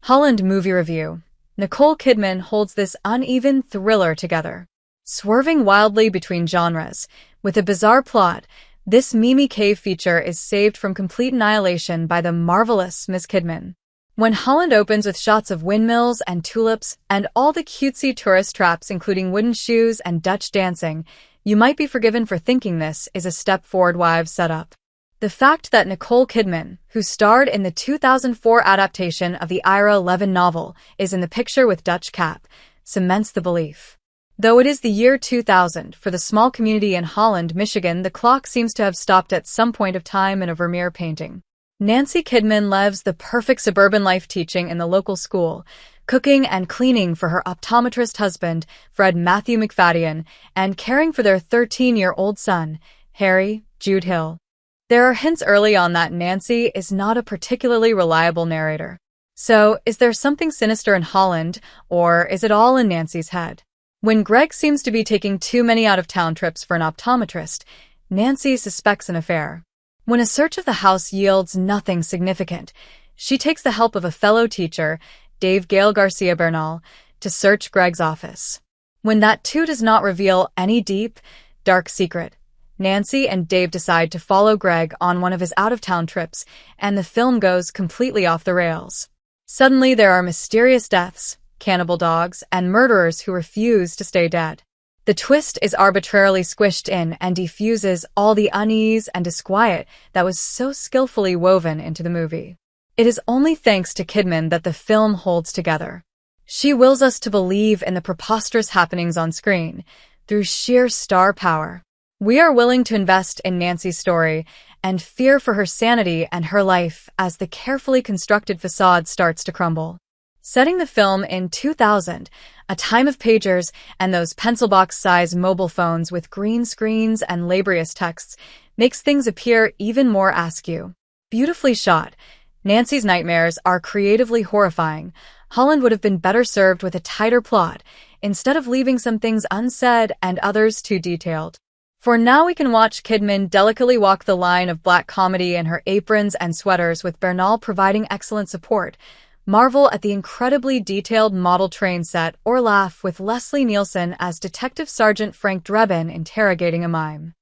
Holland movie review. Nicole Kidman holds this uneven thriller together, swerving wildly between genres. With a bizarre plot, this Mimi Cave feature is saved from complete annihilation by the marvelous Miss Kidman. When Holland opens with shots of windmills and tulips and all the cutesy tourist traps including wooden shoes and Dutch dancing, you might be forgiven for thinking this is a Stepford Wives setup. The fact that Nicole Kidman, who starred in the 2004 adaptation of the Ira Levin novel, is in the picture with Dutch cap, cements the belief. Though it is the year 2000, for the small community in Holland, Michigan, the clock seems to have stopped at some point of time in a Vermeer painting. Nancy Kidman lives the perfect suburban life, teaching in the local school, cooking and cleaning for her optometrist husband, Fred Matthew McFadden, and caring for their 13-year-old son, Harry Jude Hill. There are hints early on that Nancy is not a particularly reliable narrator. So, is there something sinister in Holland, or is it all in Nancy's head? When Greg seems to be taking too many out-of-town trips for an optometrist, Nancy suspects an affair. When a search of the house yields nothing significant, she takes the help of a fellow teacher, Dave Gail Garcia Bernal, to search Greg's office. When that too does not reveal any deep, dark secret, Nancy and Dave decide to follow Greg on one of his out-of-town trips, and the film goes completely off the rails. Suddenly there are mysterious deaths, cannibal dogs, and murderers who refuse to stay dead. The twist is arbitrarily squished in and diffuses all the unease and disquiet that was so skillfully woven into the movie. It is only thanks to Kidman that the film holds together. She wills us to believe in the preposterous happenings on screen through sheer star power. We are willing to invest in Nancy's story and fear for her sanity and her life as the carefully constructed facade starts to crumble. Setting the film in 2000, a time of pagers and those pencil box-sized mobile phones with green screens and laborious texts, makes things appear even more askew. Beautifully shot, Nancy's nightmares are creatively horrifying. Holland would have been better served with a tighter plot, instead of leaving some things unsaid and others too detailed. For now we can watch Kidman delicately walk the line of black comedy in her aprons and sweaters with Bernal providing excellent support, marvel at the incredibly detailed model train set, or laugh with Leslie Nielsen as Detective Sergeant Frank Drebin interrogating a mime.